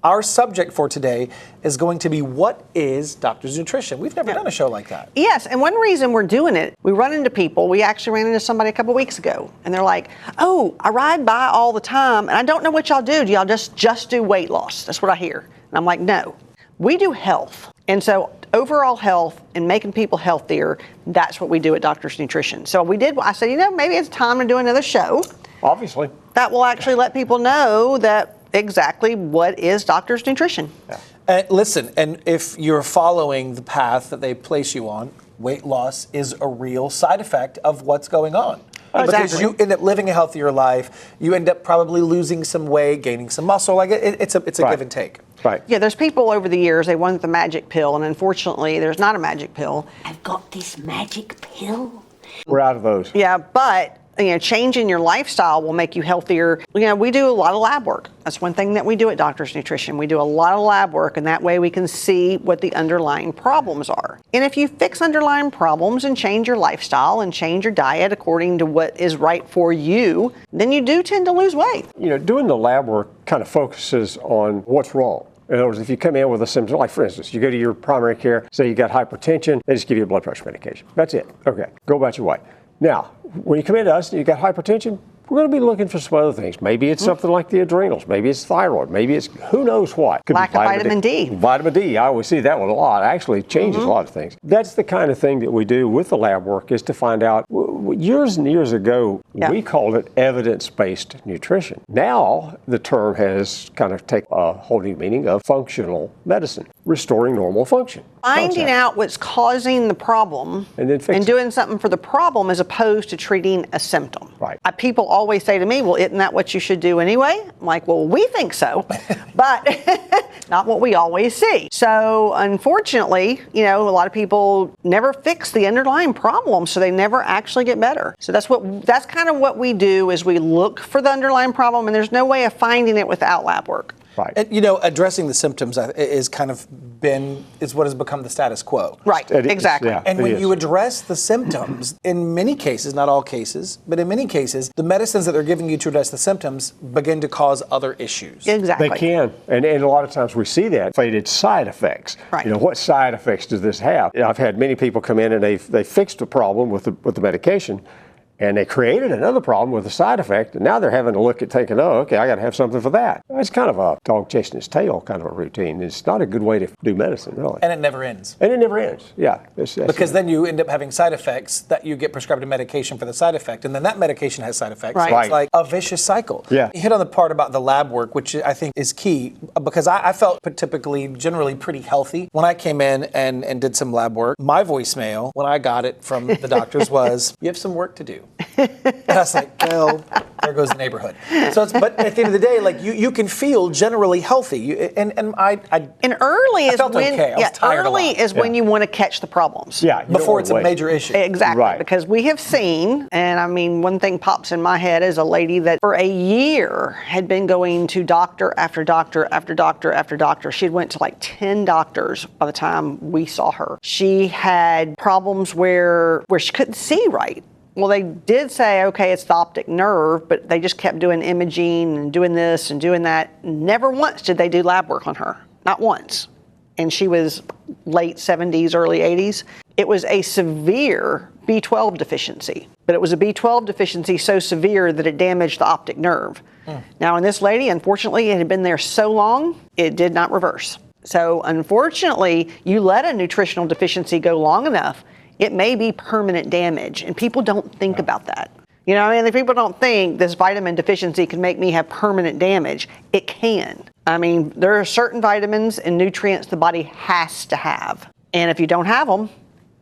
Our subject for today is going to be, what is Doctor's Nutrition? We've never done a show like that. Yes, and one reason we're doing it, we run into people. We actually ran into somebody a couple weeks ago, and they're like, oh, I ride by all the time, and I don't know what y'all do. Do y'all just do weight loss? That's what I hear. And I'm like, no, we do health. And so overall health and making people healthier, that's what we do at Doctor's Nutrition. So I said, maybe it's time to do another show. Obviously. That will actually let people know that exactly what is Doctor's Nutrition. Yeah. Listen, and if you're following the path that they place you on, weight loss is a real side effect of what's going on. Exactly. Because you end up living a healthier life, you end up probably losing some weight, gaining some muscle. Like it's a give and take. Right. Yeah, there's people over the years, they want the magic pill, and unfortunately, there's not a magic pill. I've got this magic pill. We're out of those. Yeah, but changing your lifestyle will make you healthier. We do a lot of lab work. That's one thing that we do at Doctor's Nutrition. We do a lot of lab work, and that way we can see what the underlying problems are. And if you fix underlying problems and change your lifestyle and change your diet according to what is right for you, then you do tend to lose weight. Doing the lab work kind of focuses on what's wrong. In other words, if you come in with a symptom, like for instance, you go to your primary care, say you got hypertension, they just give you a blood pressure medication. That's it. Okay, go about your way. Now, when you come into us and you got hypertension, we're going to be looking for some other things. Maybe it's something like the adrenals. Maybe it's thyroid. Maybe it's who knows what. Could Lack be of vitamin D. Vitamin D. I always see that one a lot. Actually, it changes a lot of things. That's the kind of thing that we do with the lab work, is to find out. Years and years ago, we called it evidence-based nutrition. Now, the term has kind of taken a whole new meaning of functional medicine, restoring normal function. Finding out what's causing the problem and then fix it. Doing something for the problem as opposed to treating a symptom. Right. People always say to me, well, isn't that what you should do anyway? I'm like, well, we think so, but not what we always see. So unfortunately, a lot of people never fix the underlying problem, so they never actually get better. So that's kind of what we do, is we look for the underlying problem, and there's no way of finding it without lab work. Right. And, addressing the symptoms is what has become the status quo. Right, exactly. And when you address the symptoms, in many cases, not all cases, but in many cases, the medicines that they're giving you to address the symptoms begin to cause other issues. Exactly. They can. And a lot of times we see that faded side effects. Right. What side effects does this have? I've had many people come in and they fixed the problem with the medication, and they created another problem with a side effect, and now they're having to look at thinking, oh, okay, I got to have something for that. It's kind of a dog chasing its tail kind of a routine. It's not a good way to do medicine, really. And it never ends. Yeah. Because then you end up having side effects that you get prescribed a medication for the side effect, and then that medication has side effects. Right. So it's like a vicious cycle. Yeah. You hit on the part about the lab work, which I think is key, because I felt generally pretty healthy when I came in and did some lab work. My voicemail, when I got it from the doctors, was, you have some work to do. And I was like, well, there goes the neighborhood. But at the end of the day, like you can feel generally healthy. And early is felt when okay. I was tired early a lot. is when you want to catch the problems. Yeah. Before it's a major issue. Exactly. Right. Because we have seen, and one thing pops in my head is a lady that for a year had been going to doctor after doctor after doctor after doctor. She had went to like 10 doctors by the time we saw her. She had problems where she couldn't see right. Well, they did say, okay, it's the optic nerve, but they just kept doing imaging and doing this and doing that. Never once did they do lab work on her. Not once. And she was late 70s, early 80s. It was a severe B12 deficiency, but it was a B12 deficiency so severe that it damaged the optic nerve. Now, in this lady, unfortunately, it had been there so long, it did not reverse. So, unfortunately, you let a nutritional deficiency go long enough, it may be permanent damage, and people don't think about that. If people don't think this vitamin deficiency can make me have permanent damage, it can. There are certain vitamins and nutrients the body has to have. And if you don't have them,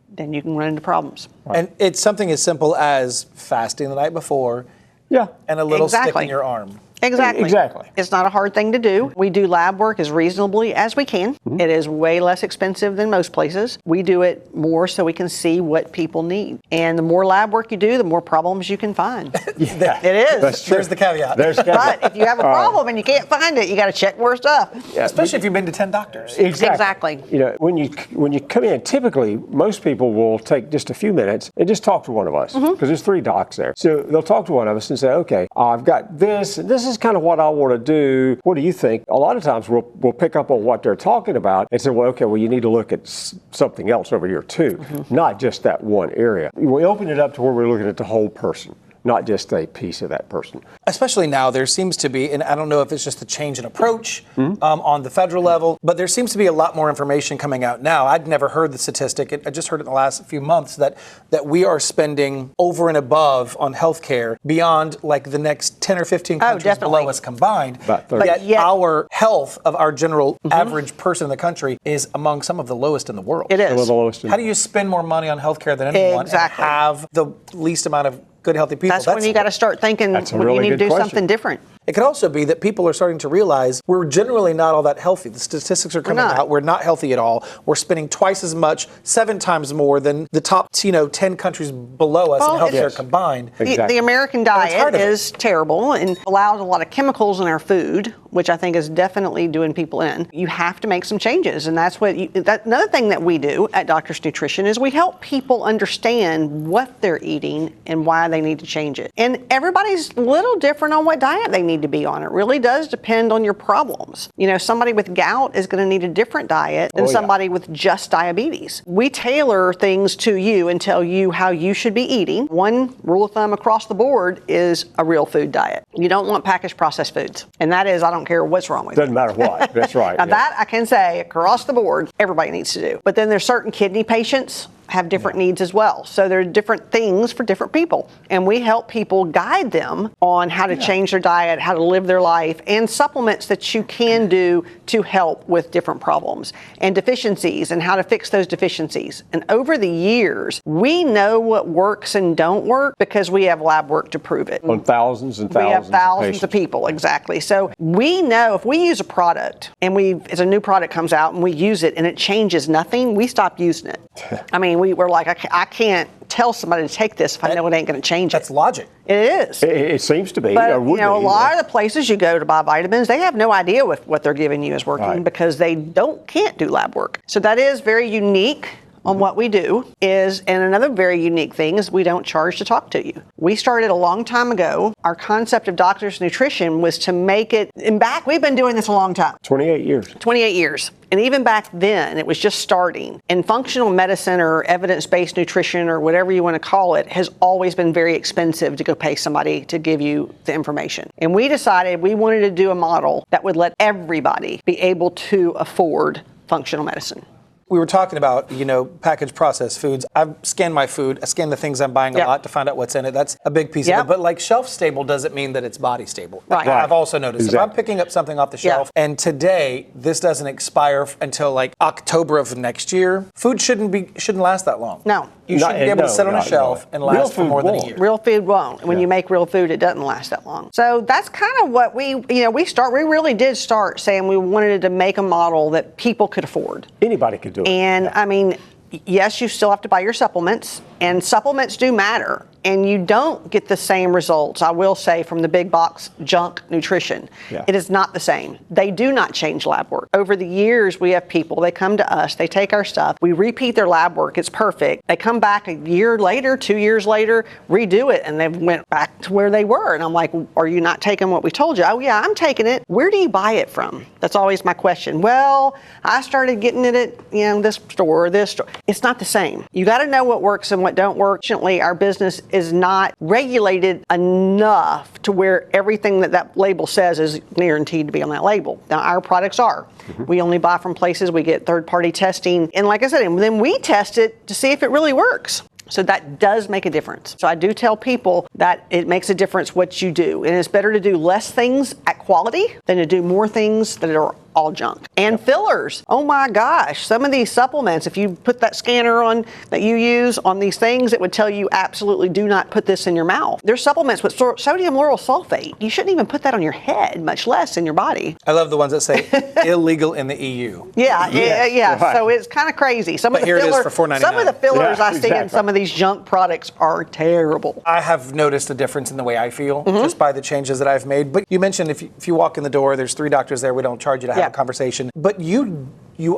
then you can run into problems. Right. And it's something as simple as fasting the night before and a little stick in your arm. Exactly. It's not a hard thing to do. We do lab work as reasonably as we can. Mm-hmm. It is way less expensive than most places. We do it more so we can see what people need. And the more lab work you do, the more problems you can find. Yeah. It is. That's true. There's the caveat. But if you have a problem and you can't find it, you got to check more stuff. Yeah, especially if you've been to 10 doctors. Exactly. When you come in, typically most people will take just a few minutes and just talk to one of us, because there's 3 docs there. So they'll talk to one of us and say, okay, I've got this, and this this is kind of what I want to do. What do you think? A lot of times we'll pick up on what they're talking about and say, well, okay, well, you need to look at something else over here too, not just that one area. We open it up to where we're looking at the whole person, not just a piece of that person. Especially now, there seems to be, and I don't know if it's just a change in approach on the federal level, but there seems to be a lot more information coming out now. I'd never heard the statistic. I just heard it in the last few months that we are spending over and above on healthcare beyond like the next 10 or 15 countries below us combined. About 30. Yet our health of our general average person in the country is among some of the lowest in the world. It is. Some of the lowest How do you spend more money on healthcare than anyone and have the least amount of good, healthy people? That's when you got to start thinking you need to do something different. It could also be that people are starting to realize we're generally not all that healthy. The statistics are coming out. We're not healthy at all. We're spending twice as much, 7 times more than the top 10 countries below us in healthcare combined. The American diet is terrible and allows a lot of chemicals in our food, which I think is definitely doing people in. You have to make some changes, and that's what another thing that we do at Doctor's Nutrition is we help people understand what they're eating and why they need to change it. And everybody's a little different on what diet they need to be on. It really does depend on your problems. Somebody with gout is going to need a different diet than somebody with just diabetes. We tailor things to you and tell you how you should be eating. One rule of thumb across the board is a real food diet. You don't want packaged processed foods. And that is, I don't care what's wrong with it. Doesn't matter what. That's right. Now that I can say across the board, everybody needs to do. But then there's certain kidney patients have different needs as well. So there are different things for different people. And we help people guide them on how to change their diet, how to live their life, and supplements that you can do to help with different problems and deficiencies and how to fix those deficiencies. And over the years, we know what works and don't work because we have lab work to prove it. On thousands and thousands we have thousands of of people, exactly. So we know if we use a product and as a new product comes out and we use it and it changes nothing, we stop using it. I mean, we're like, I can't tell somebody to take this if I know it ain't going to change it. That's logic. It is. It seems to be. But, a lot of the places you go to buy vitamins, they have no idea if what they're giving you is working because they can't do lab work. So that is very unique on what we do and another very unique thing is we don't charge to talk to you. We started a long time ago. Our concept of Doctor's Nutrition was to make it, we've been doing this a long time. 28 years. 28 years. And even back then, it was just starting. And functional medicine or evidence-based nutrition or whatever you want to call it has always been very expensive to go pay somebody to give you the information. And we decided we wanted to do a model that would let everybody be able to afford functional medicine. We were talking about, packaged processed foods. I've scanned my food. I scan the things I'm buying a lot to find out what's in it. That's a big piece of it. But like shelf stable doesn't mean that it's body stable. Right. I've also noticed if I'm picking up something off the shelf and today this doesn't expire until like October of next year, food shouldn't last that long. No. You shouldn't be able to sit on a shelf and last for more than a year. Real food won't. When you make real food, it doesn't last that long. So that's kind of what we really did start saying we wanted to make a model that people could afford. Anybody could do it. And I mean, yes, you still have to buy your supplements, and supplements do matter. And you don't get the same results, I will say, from the big box junk nutrition. Yeah. It is not the same. They do not change lab work. Over the years, we have people, they come to us, they take our stuff, we repeat their lab work, it's perfect. They come back a year later, 2 years later, redo it, and they went back to where they were. And I'm like, are you not taking what we told you? Oh yeah, I'm taking it. Where do you buy it from? That's always my question. Well, I started getting it at this store or this store. It's not the same. You got to know what works and what don't work. Fortunately, our business is not regulated enough to where everything that label says is guaranteed to be on that label. Now, our products are. We only buy from places, we get third-party testing. And like I said, and then we test it to see if it really works. So that does make a difference. So I do tell people that it makes a difference what you do. And it's better to do less things at quality than to do more things that are all junk. And fillers. Oh my gosh. Some of these supplements, if you put that scanner on that you use on these things, it would tell you absolutely do not put this in your mouth. There's supplements with sodium lauryl sulfate. You shouldn't even put that on your head, much less in your body. I love the ones that say illegal in the EU. Yeah. Right. So it's kind of crazy. Some of the fillers I see in some of these junk products are terrible. I have noticed a difference in the way I feel just by the changes that I've made. But you mentioned if you walk in the door, there's 3 doctors there. We don't charge you to have a conversation. But you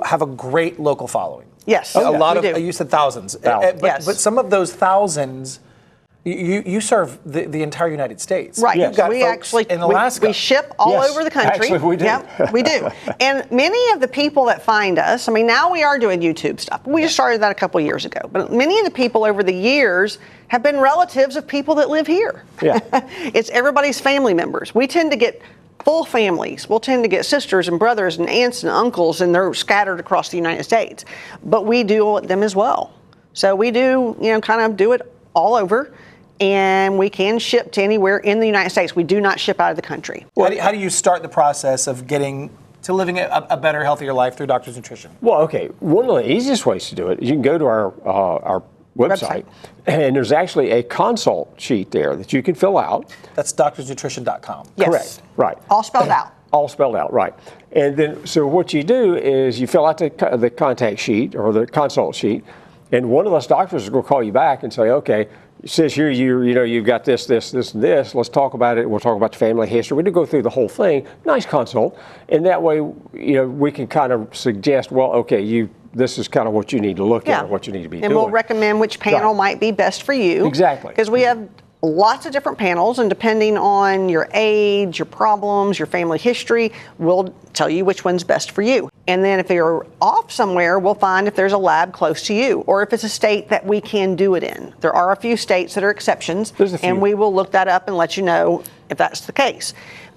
have a great local following. Yes. A lot of, you said thousands. Yes. But some of those thousands You serve the entire United States. Right. Yes. You've got We folks actually in Alaska. we ship all Yes, over the country. actually, we do. Yep, we do. And many of the people that find us, I mean, now we are doing YouTube stuff. We just started that a couple of years ago. But many of the people over the years have been relatives of people that live here. Yeah. It's everybody's family members. We tend to get full families. We'll tend to get sisters and brothers and aunts and uncles, and they're scattered across the United States. But we deal with them as well. So we do, kind of do it all over. And we can ship to anywhere in the United States. We do not ship out of the country. How do you start the process of getting to living a better, healthier life through Doctor's Nutrition? Well, okay. One of the easiest ways to do it is you can go to our website, and there's actually a consult sheet there that you can fill out. That's doctorsnutrition.com. Yes. Correct. Right. All spelled out. All spelled out, right. And then, so what you do is you fill out the contact sheet or the consult sheet, and one of us doctors is going to call you back and say, okay, it says here you've got this, and this. Let's talk about it. We'll talk about the family history. We do go through the whole thing. Nice consult, and that way, we can kind of suggest, well, okay, this is kind of what you need to look at, or what you need to be doing. And we'll recommend which panel Right. might be best for you. Exactly. Because we have lots of different panels, and depending on your age, your problems, your family history, we'll tell you which one's best for you. And then if you're off somewhere, we'll find if there's a lab close to you, or if it's a state that we can do it in. There are a few states that are exceptions, There's a few. and we will look that up and let you know if that's the case.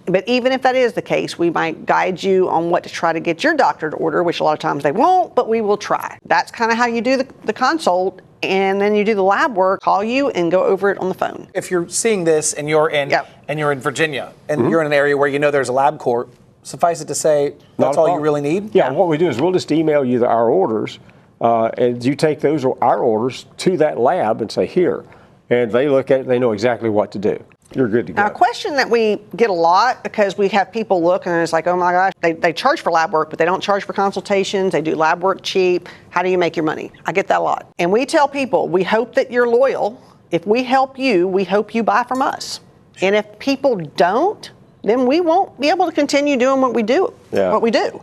But even if that is the case, we might guide you on what to try to get your doctor to order, which a lot of times they won't, but we will try. That's kind of how you do the consult, and then you do the lab work, call you, and go over it on the phone. If you're seeing this and you're in Virginia and you're in an area where there's a LabCorp, suffice it to say that's all you really need? Yeah, what we do is we'll just email you our orders, and you take our orders to that lab and say, here. And they look at it, they know exactly what to do. You're good to go. Now, a question that we get a lot, because we have people look and it's like, oh my gosh, they charge for lab work, but they don't charge for consultations. They do lab work cheap. How do you make your money? I get that a lot. And we tell people, we hope that you're loyal. If we help you, we hope you buy from us. And if people don't, then we won't be able to continue doing what we do.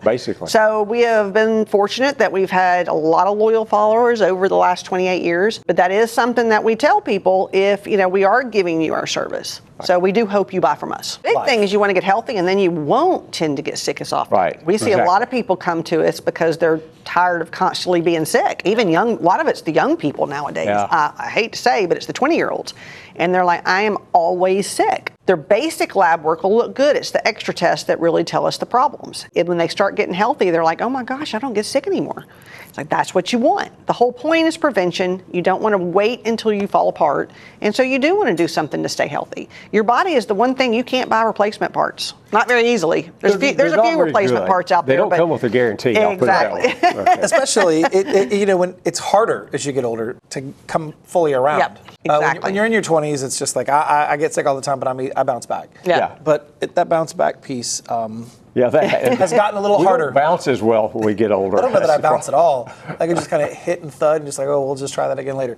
Basically. So we have been fortunate that we've had a lot of loyal followers over the last 28 years. But that is something that we tell people if, we are giving you our service. Right. So we do hope you buy from us. Big thing is you want to get healthy, and then you won't tend to get sick as often. Right. We see a lot of people come to us because they're tired of constantly being sick. Even a lot of it's the young people nowadays. Yeah. I hate to say, but it's the 20-year-olds. And they're like, I am always sick. Their basic lab work will look good. It's the extra tests that really tell us the problems. And when they start getting healthy, they're like, oh my gosh, I don't get sick anymore. It's like, that's what you want. The whole point is prevention. You don't want to wait until you fall apart. And so you do want to do something to stay healthy. Your body is the one thing you can't buy replacement parts. Not very easily. There's a few replacement parts out there. They don't come with a guarantee. Exactly. Okay. Especially, when it's harder as you get older to come fully around. Yep, exactly. When you're in your 20s, it's just like, I get sick all the time, but I bounce back. Yeah. But that bounce back piece that has gotten a little harder. We don't bounce as well when we get older. I don't know that I bounce at all. I can just kind of hit and thud and just like, we'll just try that again later.